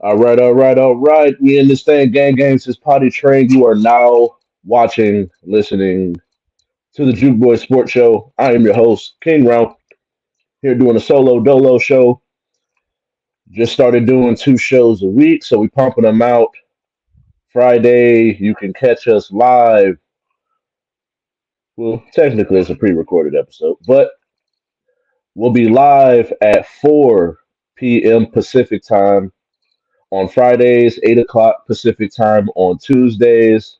All right, all right, all right. We in this thing, gang, gang. This is Potty Train. You are now watching, listening to the Juke Boy Sports Show. I am your host, Kyng Ralph, here doing a solo dolo show. Just started doing two shows a week, so we pumping them out. Friday, you can catch us live. Well, technically, it's a pre-recorded episode, but we'll be live at 4 p.m. Pacific time on Fridays, 8 o'clock Pacific time on Tuesdays.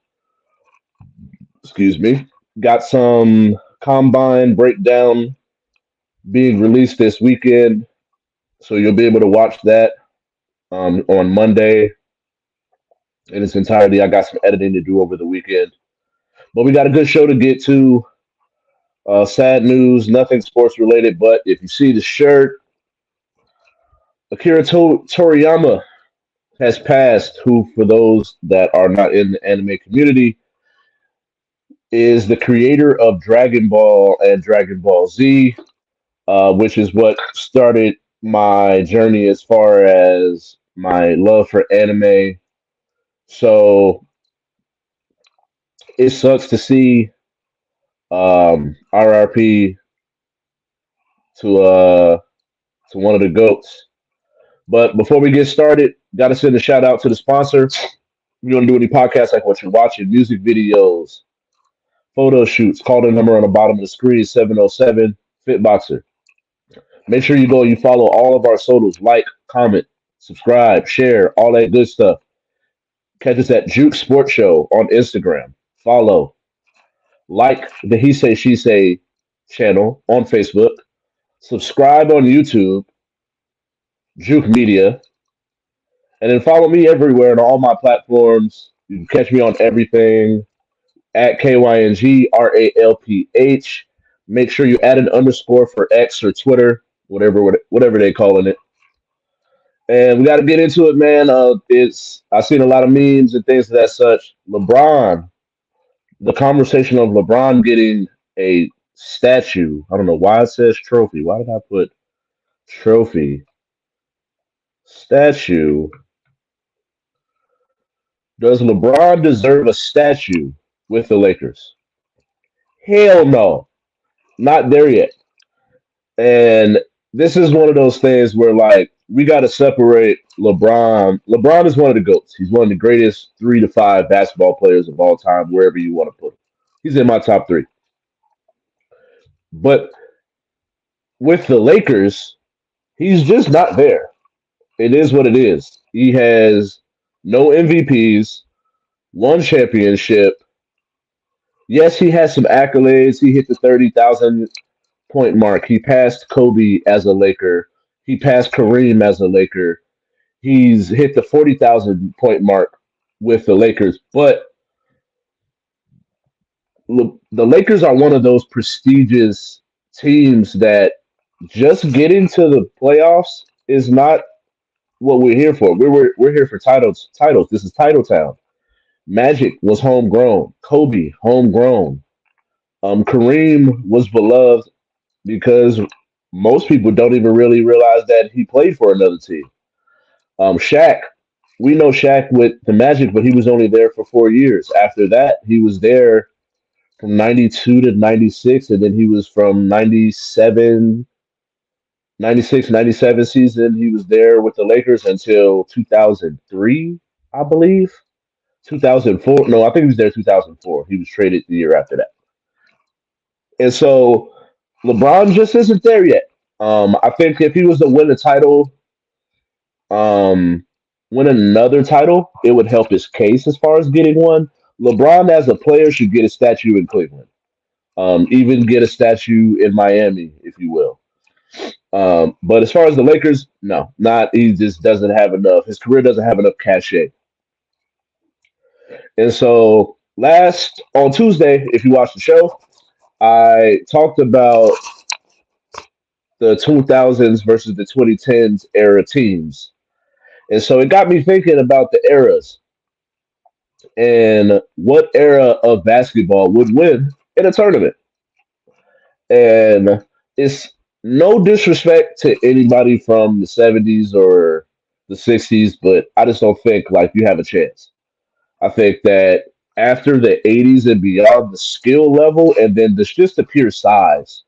Excuse me. Got some combine breakdown being released this weekend, so you'll be able to watch that on Monday in its entirety. I got some editing to do over the weekend, but we got a good show to get to. Sad news, nothing sports related, but if you see the shirt, Toriyama has passed. Who, for those that are not in the anime community, is the creator of Dragon Ball and Dragon Ball Z, which is what started my journey as far as my love for anime. So it sucks to see RRP to one of the goats. But before we get started, got to send a shout out to the sponsor. If you want to do any podcasts like what you're watching, music videos, photo shoots, call the number on the bottom of the screen, 707 Fitboxer. Make sure you go and you follow all of our socials, like, comment, subscribe, share, all that good stuff. Catch us at Juke Sports Show on Instagram. Follow, like the He Say She Say channel on Facebook. Subscribe on YouTube, Juke Media, and then follow me everywhere on all my platforms. You can catch me on everything at KyngrAlph. Make sure you add an underscore for X or Twitter, whatever they calling it. And we got to get into it, man. It's I've seen a lot of memes and things of that such. LeBron, the conversation of LeBron getting a statue. I don't know why it says trophy. Why did I put trophy? Statue. Does LeBron deserve a statue with the Lakers? Hell no. Not there yet. And this is one of those things where, like, we got to separate LeBron. LeBron is one of the GOATs. He's one of the greatest 3 to 5 basketball players of all time, wherever you want to put him. He's in my top three. But with the Lakers, he's just not there. It is what it is. He has no MVPs, one championship. Yes, he has some accolades. He hit the 30,000 point mark. He passed Kobe as a Laker. He passed Kareem as a Laker. He's hit the 40,000 point mark with the Lakers. But the Lakers are one of those prestigious teams that just getting to the playoffs is not what we're here for. We're here for titles. Titles. This is Title Town. Magic was homegrown. Kobe homegrown. Kareem was beloved because most people don't even really realize that he played for another team. Shaq, we know Shaq with the Magic, but he was only there for 4 years. After that, he was there from 92 to 96, and then he was from 96, 97 season. He was there with the Lakers until 2003, I believe. 2004. No, I think he was there 2004. He was traded the year after that. And so LeBron just isn't there yet. I think if he was to win a title, win another title, it would help his case as far as getting one. LeBron as a player should get a statue in Cleveland. Even get a statue in Miami, if you will. But as far as the Lakers, no, not. He just doesn't have enough. His career doesn't have enough cachet. And so last on Tuesday, if you watched the show, I talked about the 2000s versus the 2010s era teams. And so it got me thinking about the eras and what era of basketball would win in a tournament. And it's no disrespect to anybody from the 70s or the '60s, but I just don't think like you have a chance. I think that after the '80s and beyond, the skill level and then just the pure size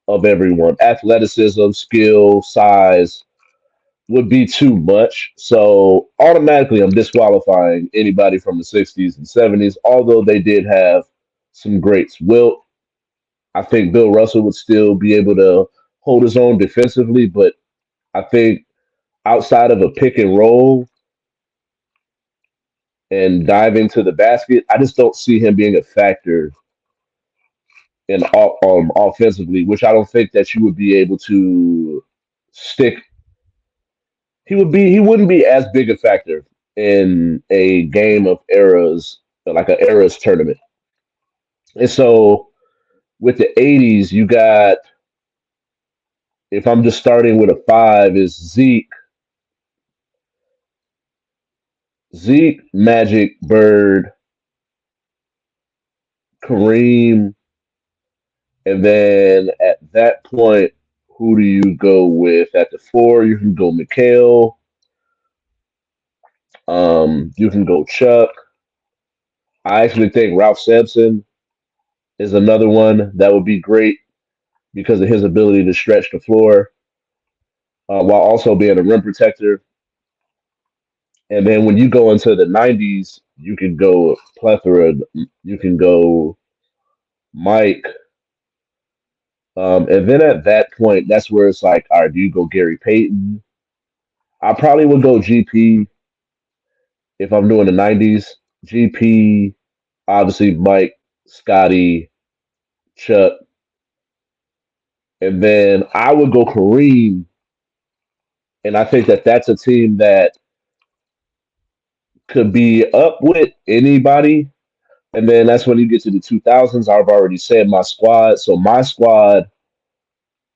of everyone, athleticism, skill, size would be too much. So automatically, I'm disqualifying anybody from the '60s and '70s, although they did have some greats. I think Bill Russell would still be able to hold his own defensively, but I think outside of a pick and roll and dive into the basket, I just don't see him being a factor offensively, which I don't think that you would be able to stick. He wouldn't be as big a factor in a game of eras, like an eras tournament. And so with the '80s, you got, if I'm just starting with a five, is Zeke, Magic, Bird, Kareem, and then at that point, who do you go with at the four? You can go Mikhail. You can go Chuck. I actually think Ralph Sampson is another one that would be great because of his ability to stretch the floor while also being a rim protector. And then when you go into the '90s, you can go plethora. You can go Mike. And then at that point, that's where it's like, all right, do you go Gary Payton? I probably would go GP if I'm doing the '90s. GP, obviously Mike, Scotty, Chuck, and then I would go Kareem. And I think that that's a team that could be up with anybody. And then that's when you get to the 2000s. I've already said my squad. So my squad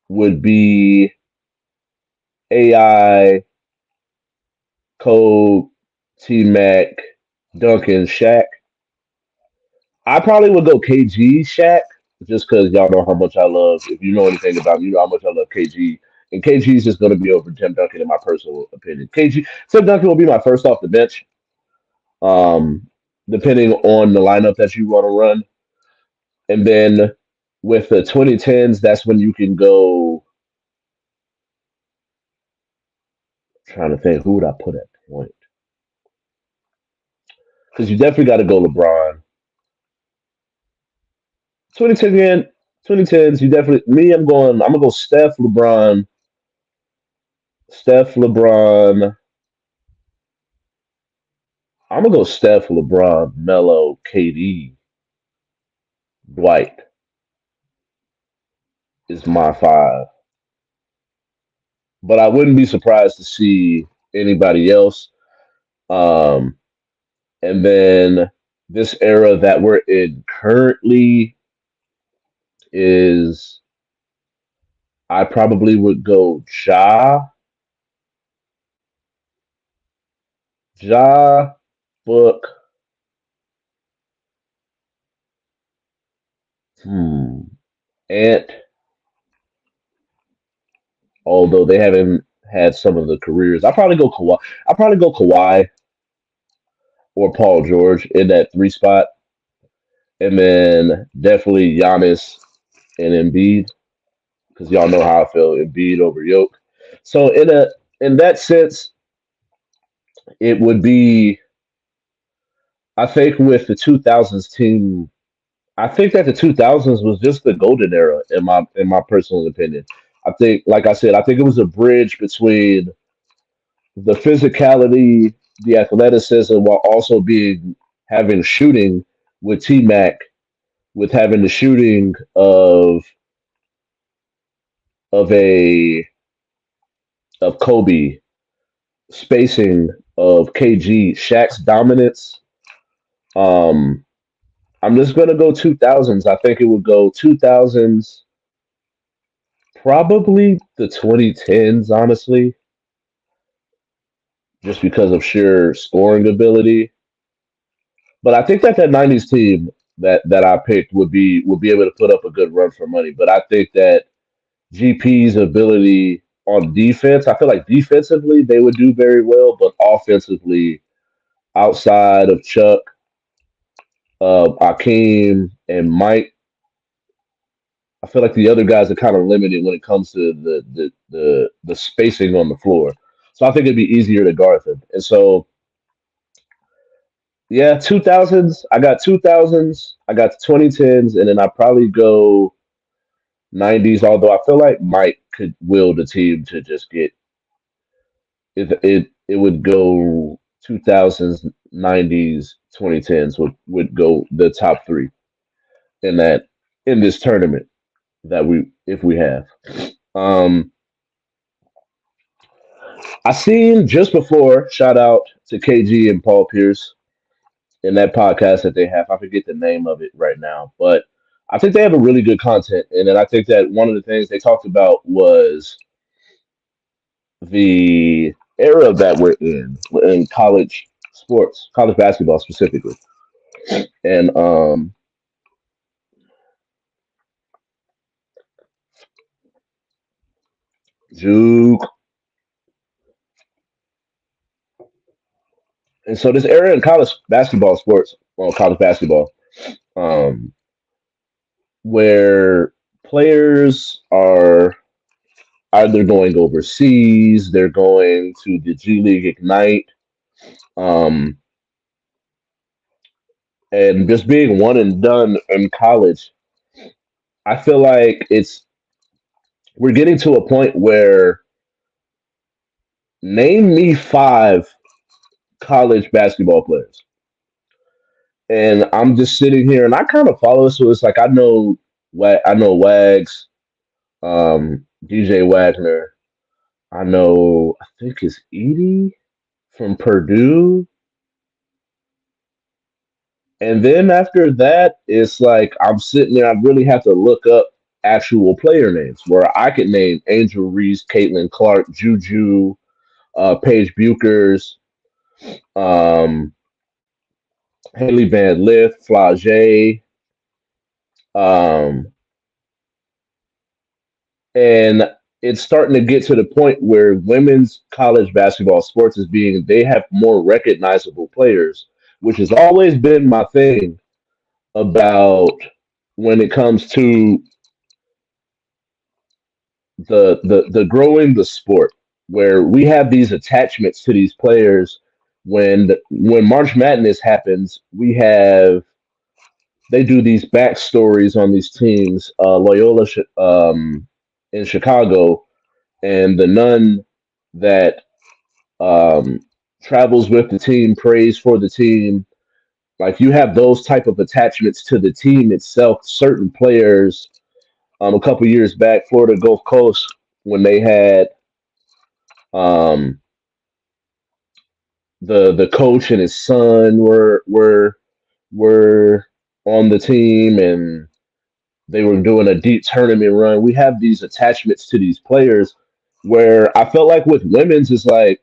would be AI, Code, T Mac, Duncan, Shaq. I probably would go KG, Shaq, just because y'all know how much I love. If you know anything about me, you know how much I love KG. And KG is just going to be over Tim Duncan, in my personal opinion. Tim Duncan will be my first off the bench, um, depending on the lineup that you want to run. And then with the 2010s, that's when you can go. Trying to think, who would I put at point? Because you definitely got to go LeBron. 2010, 2010s, you definitely. Me, I'm going. I'm gonna go Steph, LeBron. I'm gonna go Steph, LeBron, Melo, KD, Dwight is my five. But I wouldn't be surprised to see anybody else. Um, and then this era that we're in currently is, I probably would go Ja, Book, Ant, although they haven't had some of the careers. I probably go Kawhi. I probably go Kawhi or Paul George in that three spot, and then definitely Giannis and Embiid because y'all know how I feel Embiid over Yoke. So in that sense, it would be. I think with the 2000s team, I think that the 2000s was just the golden era in my personal opinion. I think, like I said, I think it was a bridge between the physicality, the athleticism, while also being having shooting with T Mac, with having the shooting of a of Kobe, spacing of KG, Shaq's dominance. Um, I'm just gonna go 2000s. I think it would go 2000s, probably the 2010s, honestly, just because of sheer scoring ability. But I think that that '90s team that I picked would be able to put up a good run for money. But I think that GP's ability. on defense. I feel like defensively they would do very well, but offensively, outside of Chuck, Akeem, and Mike, I feel like the other guys are kind of limited when it comes to the spacing on the floor. So I think it'd be easier to guard them. And so yeah, 2000s. I got 2000s. I got the 2010s, and then I probably go 90s. Although I feel like Mike could will the team to just get it would go 2000s, 90s, 2010s would go the top three in that in this tournament that we if we have. Um, I seen just before shout out to KG and Paul Pierce in that podcast that they have. I forget the name of it right now, but I think they have a really good content. And then I think that one of the things they talked about was the era that we're in college sports, college basketball specifically. And Juke. And so this era in college basketball sports, well, college basketball, um, where players are either going overseas, they're going to the G League Ignite, um, and just being one and done in college. I feel like it's we're getting to a point where name me five college basketball players, and I'm just sitting here and I kind of follow. So it's like I know Wags, DJ Wagner. I know I think it's Edie from Purdue. And then after that, it's like I'm sitting there. I really have to look up actual player names where I could name Angel Reese, Caitlin Clark, Juju, Paige Buchers, um, Haley Van Lith, Flage, um, and it's starting to get to the point where women's college basketball sports is being they have more recognizable players, which has always been my thing about when it comes to the growing the sport where we have these attachments to these players when March Madness happens we have they do these backstories on these teams Loyola in Chicago and the nun that um, travels with the team prays for the team like you have those type of attachments to the team itself certain players a couple years back Florida Gulf Coast when they had um, the coach and his son were on the team and they were doing a deep tournament run. We have these attachments to these players where I felt like with women's it's like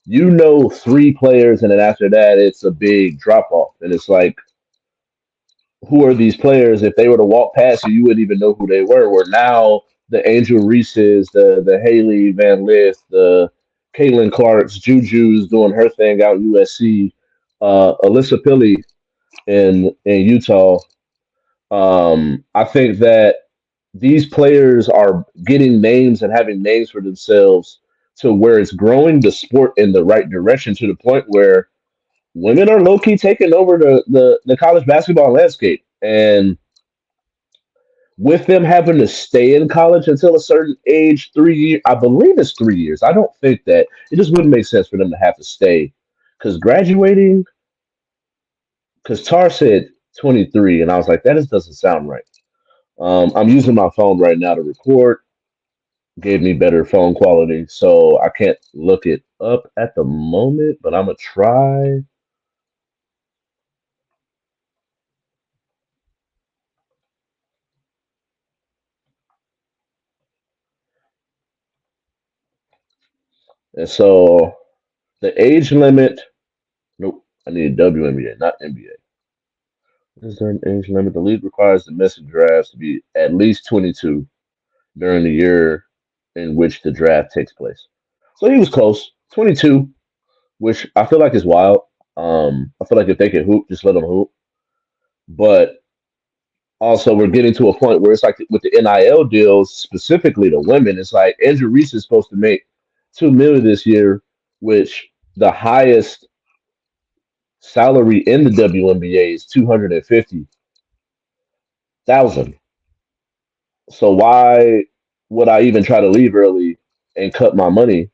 you know three players and then after that it's a big drop off and it's like who are these players? If they were to walk past you, you wouldn't even know who they were. Where now the Angel Reese's, the Haley Van Lith, the Caitlin Clark's, Juju's doing her thing out in USC, Alyssa Pilley in Utah. I think that these players are getting names and having names for themselves to where it's growing the sport in the right direction to the point where women are low key taking over the college basketball landscape. And with them having to stay in college until a certain age, 3 years, I believe it's 3 years. I don't think that it just wouldn't make sense for them to have to stay because graduating, because Tar said 23, and I was like, that just doesn't sound right. I'm using my phone right now to record, gave me better phone quality, so I can't look it up at the moment, but I'm gonna try. And so the age limit, nope, I need WNBA, not NBA. Is there an age limit? The league requires domestic drafts to be at least 22 during the year. in which the draft takes place. So he was close, 22, which I feel like is wild. I feel like if they can hoop, just let them hoop. But also, we're getting to a point where it's like with the NIL deals, specifically the women, it's like Andrew Reese is supposed to make 2 million this year, which the highest salary in the WNBA is 250,000. So why would I even try to leave early and cut my money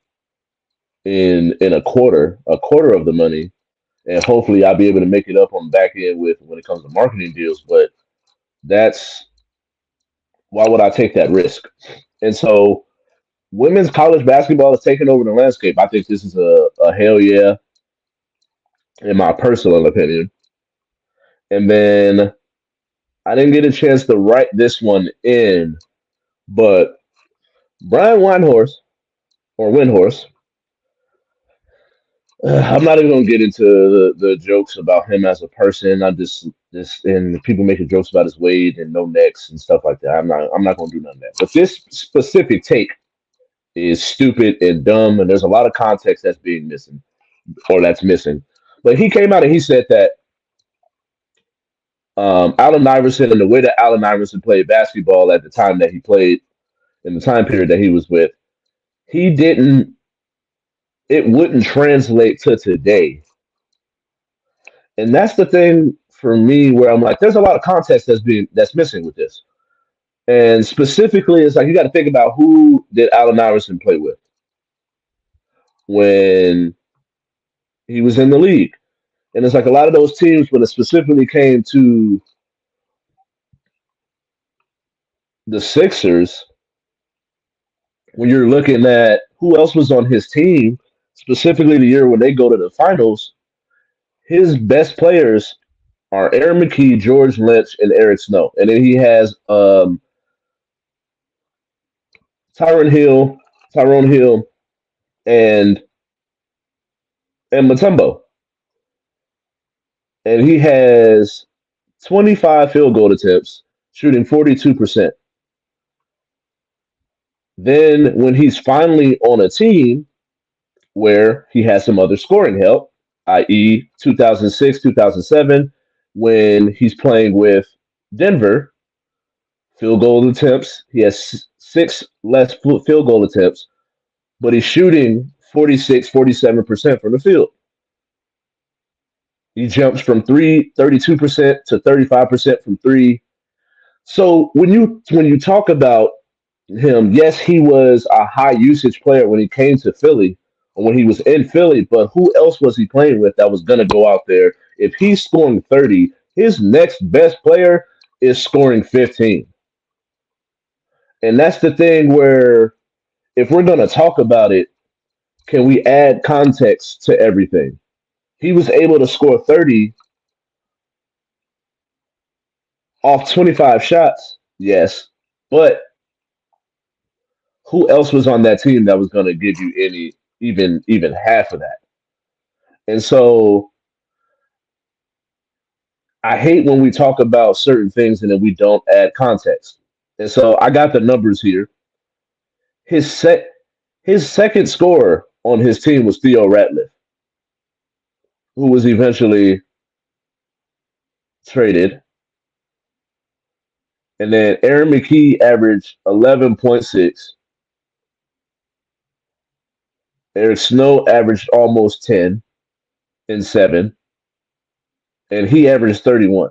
in a quarter of the money, and hopefully I'll be able to make it up on the back end with when it comes to marketing deals. But that's why would I take that risk? And so women's college basketball is taking over the landscape. I think this is a hell yeah, in my personal opinion. And then I didn't get a chance to write this one in, but Brian Windhorse or Windhorse, I'm not even gonna get into the jokes about him as a person. I just and people making jokes about his weight and no necks and stuff like that. I'm not gonna do none of that. But this specific take is stupid and dumb, and there's a lot of context that's being missing or that's missing. But he came out and he said that Allen Iverson and the way that Allen Iverson played basketball at the time that he played in the time period that he was with, he didn't. It wouldn't translate to today, and that's the thing for me where I'm like, there's a lot of context that's missing with this, and specifically, it's like you got to think about who did Allen Iverson play with when he was in the league, and it's like a lot of those teams when it specifically came to the Sixers, when you're looking at who else was on his team, specifically the year when they go to the finals, his best players are Aaron McKee, George Lynch, and Eric Snow. And then he has Tyron Hill, Tyrone Hill, and Matumbo. And he has 25 field goal attempts, shooting 42%. Then when he's finally on a team where he has some other scoring help, i.e., 2006, 2007, when he's playing with Denver, field goal attempts, he has six less field goal attempts, but he's shooting 46, 47% from the field. He jumps from 32% to 35% from three. So when you talk about him, yes, he was a high usage player when he came to Philly or when he was in Philly, but who else was he playing with that was going to go out there? If he's scoring 30, his next best player is scoring 15. And that's the thing where if we're going to talk about it, can we add context to everything? He was able to score 30 off 25 shots, yes, but who else was on that team that was going to give you any even half of that? And so I hate when we talk about certain things and then we don't add context. And so I got the numbers here. His set his second scorer on his team was Theo Ratliff, who was eventually traded. And then Aaron McKee averaged 11.6. Eric Snow averaged almost 10 and 7, and he averaged 31.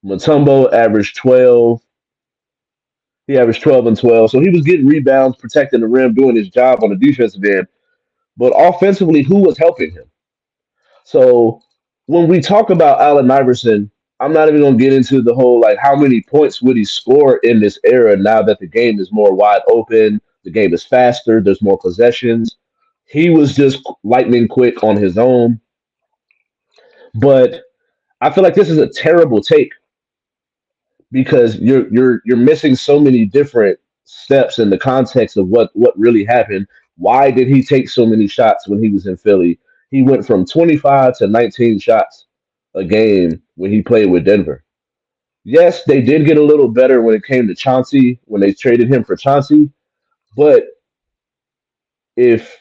Mutombo averaged 12. He averaged 12 and 12. So he was getting rebounds, protecting the rim, doing his job on the defensive end. But offensively, who was helping him? So when we talk about Allen Iverson, I'm not even going to get into the whole like how many points would he score in this era now that the game is more wide open, the game is faster, there's more possessions. He was just lightning quick on his own. But I feel like this is a terrible take because you're missing so many different steps in the context of what really happened. Why did he take so many shots when he was in Philly? He went from 25 to 19 shots a game when he played with Denver. Yes, they did get a little better when it came to Chauncey when they traded him for Chauncey. But if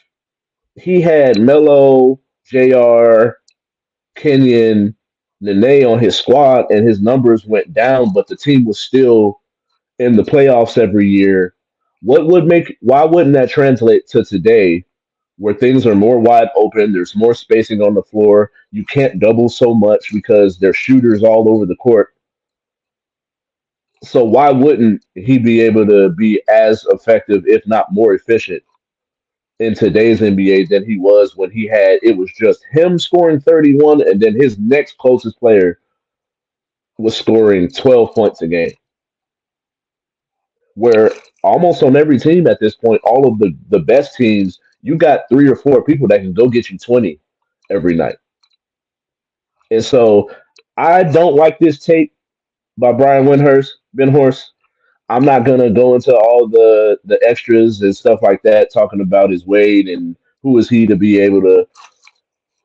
he had Melo, Jr., Kenyon, Nene on his squad, and his numbers went down, but the team was still in the playoffs every year. What would make? Why wouldn't that translate to today, where things are more wide open? There's more spacing on the floor. You can't double so much because there's shooters all over the court. So why wouldn't he be able to be as effective, if not more efficient, in today's NBA than he was when he had it was just him scoring 31 and then his next closest player was scoring 12 points a game. Where almost on every team at this point, all of the best teams, you got three or four people that can go get you 20 every night. And so I don't like this tape by Brian Benhorst. I'm not gonna go into all the extras and stuff like that, talking about his weight and who is he to be able to.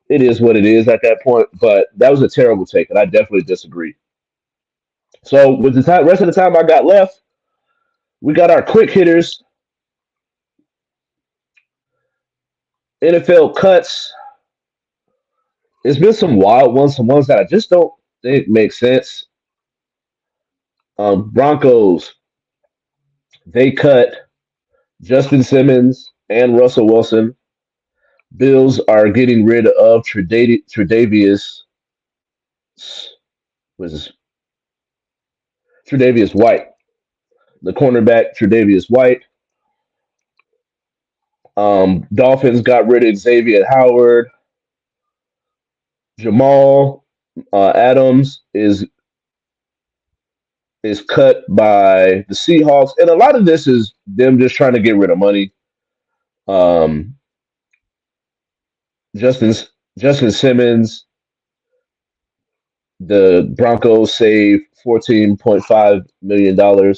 It is what it is at that point. But that was a terrible take, and I definitely disagree. So with the rest of the time I got left, we got our quick hitters, NFL cuts. There's been some wild ones, some ones that I just don't think make sense. Broncos, they cut Justin Simmons and Russell Wilson. Bills are getting rid of Tredavious was Tredavious White, the cornerback Tredavious White. Dolphins got rid of Xavier Howard. Jamal Adams is cut by the Seahawks, and a lot of this is them just trying to get rid of money. Um, Justin Justin Simmons, the Broncos save $14.5 million,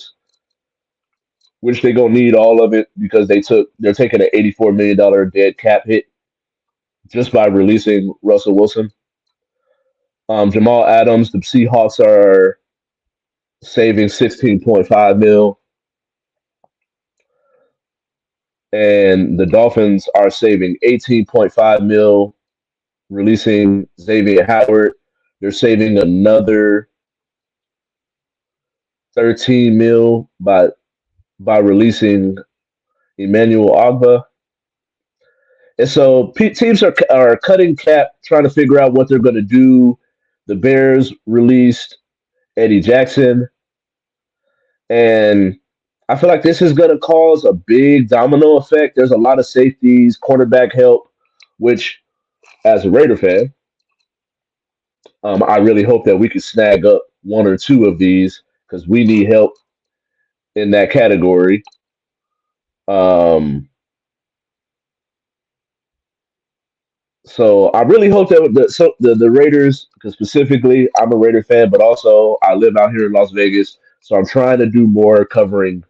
which they gonna need all of it because they're taking an $84 million dead cap hit just by releasing Russell Wilson. Jamal Adams, the Seahawks are saving 16.5 mil, and the Dolphins are saving 18.5 mil, releasing Xavier Howard. They're saving another 13 mil by releasing Emmanuel Ogba. And so teams are cutting cap, trying to figure out what they're going to do. The Bears released Eddie Jackson, and I feel like this is going to cause a big domino effect. There's a lot of safeties, quarterback help, which, as a Raider fan, I really hope that we can snag up one or two of these because we need help in that category. Um, so I really hope that the Raiders, because specifically I'm a Raider fan, but also I live out here in Las Vegas, so I'm trying to do more covering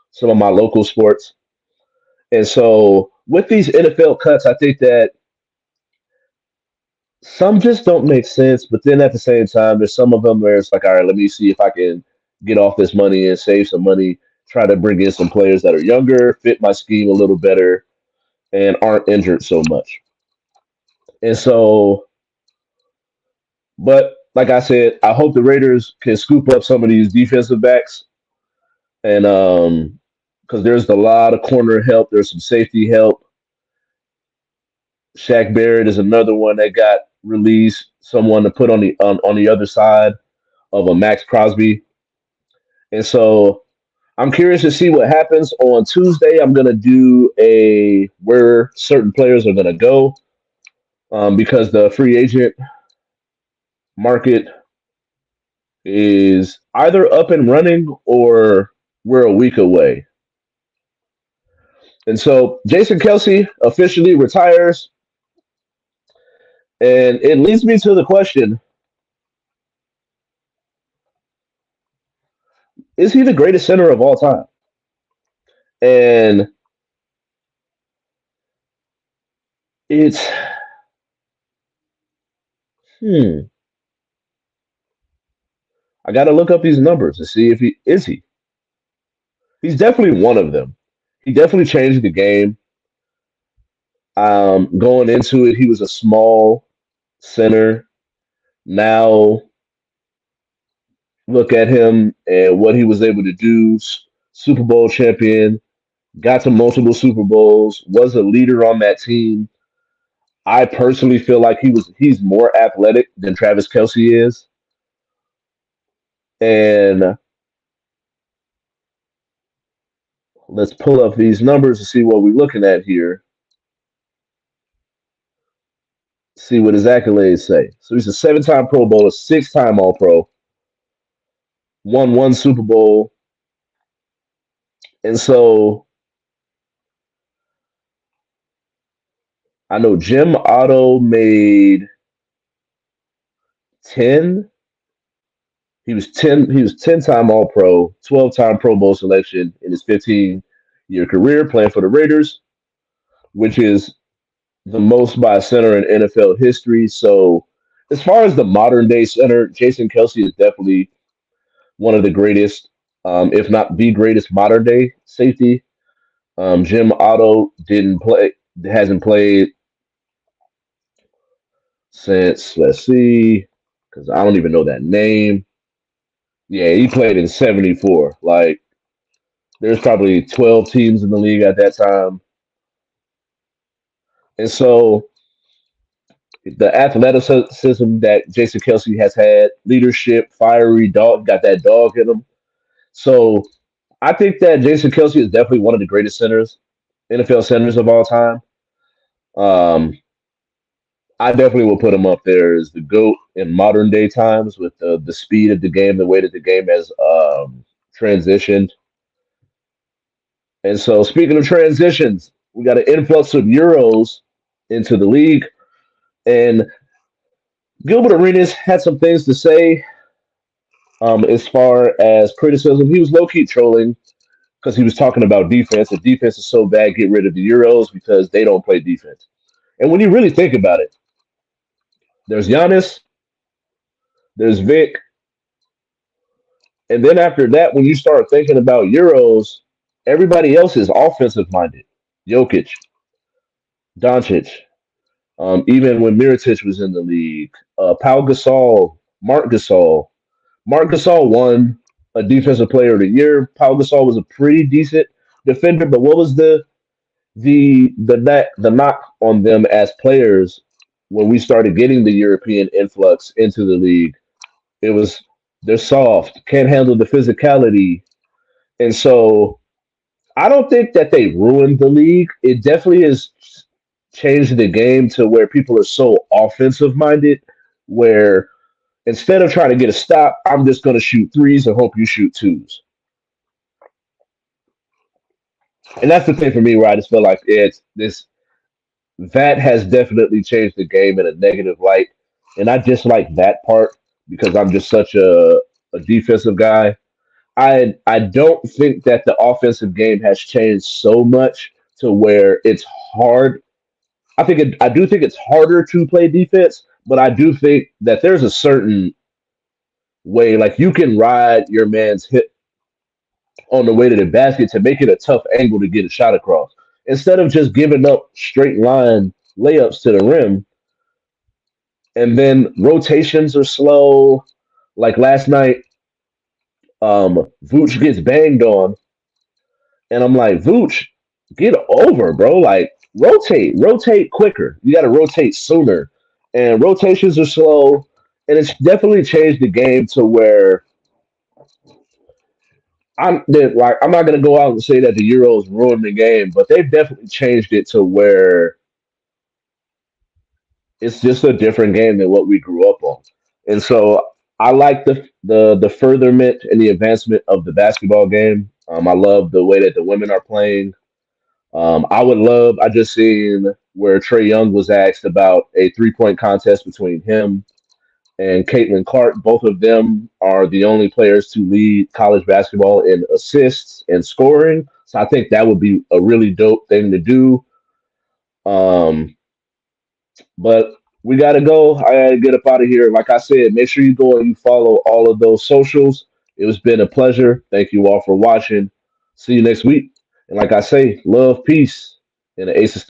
some of my local sports. And so with these NFL cuts, I think that some just don't make sense. But then at the same time, there's some of them where it's like, all right, let me see if I can get off this money and save some money. Try to bring in some players that are younger, fit my scheme a little better, and aren't injured so much. And so, but like I said, I hope the Raiders can scoop up some of these defensive backs, and because there's a lot of corner help, there's some safety help. Shaq Barrett is another one that got released, someone to put on the other side of a Max Crosby. And so I'm curious to see what happens on Tuesday. I'm gonna do a where certain players are gonna go because the free agent market is either up and running or we're a week away. And so Jason Kelsey officially retires, and it leads me to the question: is he the greatest center of all time? And it's hmm, I got to look up these numbers to see if he is he. He's definitely one of them. He definitely changed the game. Going into it, he was a small center. Now look at him and what he was able to do. Super Bowl champion, got to multiple Super Bowls, was a leader on that team. I personally feel like he's more athletic than Travis Kelsey is. And let's pull up these numbers to see what we're looking at here. See what his accolades say. So he's a seven-time Pro Bowler, six-time All Pro, won one Super Bowl. And so I know Jim Otto made 10. He was 10-time All Pro, 12-time Pro Bowl selection in his 15-year career playing for the Raiders, which is the most by a center in NFL history. So as far as the modern day center, Jason Kelsey is definitely one of the greatest, if not the greatest modern day safety. Jim Otto didn't play, hasn't played since, let's see, because I don't even know that name. Yeah, he played in '74. Like, there's probably 12 teams in the league at that time. And so the athleticism that Jason Kelsey has had, leadership, fiery dog, got that dog in him. So I think that Jason Kelsey is definitely one of the greatest centers, NFL centers of all time. Um, I definitely will put him up there as the GOAT in modern day times with the speed of the game, the way that the game has transitioned. And so, speaking of transitions, we got an influx of Euros into the league. And Gilbert Arenas had some things to say as far as criticism. He was low key trolling because he was talking about defense. The defense is so bad, get rid of the Euros because they don't play defense. And when you really think about it, there's Giannis, there's Vic, and then after that, when you start thinking about Euros, everybody else is offensive minded. Jokic, Doncic, even when Mirotic was in the league, Pau Gasol, Mark Gasol won a Defensive Player of the Year. Pau Gasol was a pretty decent defender, but what was the knock on them as players when we started getting the European influx into the league? It was they're soft, can't handle the physicality, and so I don't think that they ruined the league. It definitely has changed the game to where people are so offensive minded, where instead of trying to get a stop, I'm just going to shoot threes and hope you shoot twos. And that's the thing for me where I just feel like it's this that has definitely changed the game in a negative light. And I dislike that part because I'm just such a defensive guy. I don't think that the offensive game has changed so much to where it's hard. I do think it's harder to play defense, but I do think that there's a certain way, like you can ride your man's hip on the way to the basket to make it a tough angle to get a shot across. Instead of just giving up straight line layups to the rim, and then rotations are slow. Like last night, Vooch gets banged on, and I'm like, Vooch, get over, bro. Like, rotate quicker. You got to rotate sooner. And rotations are slow, and it's definitely changed the game to where I'm not gonna go out and say that the Euros ruined the game, but they've definitely changed it to where it's just a different game than what we grew up on. And so I like the furtherment and the advancement of the basketball game. I love the way that the women are playing. I just seen where Trey Young was asked about a 3-point contest between him and Caitlin Clark. Both of them are the only players to lead college basketball in assists and scoring. So I think that would be a really dope thing to do. Um, but we gotta go. I gotta get up out of here. Like I said, make sure you go and you follow all of those socials. It has been a pleasure. Thank you all for watching. See you next week. And like I say, love, peace, and the ace of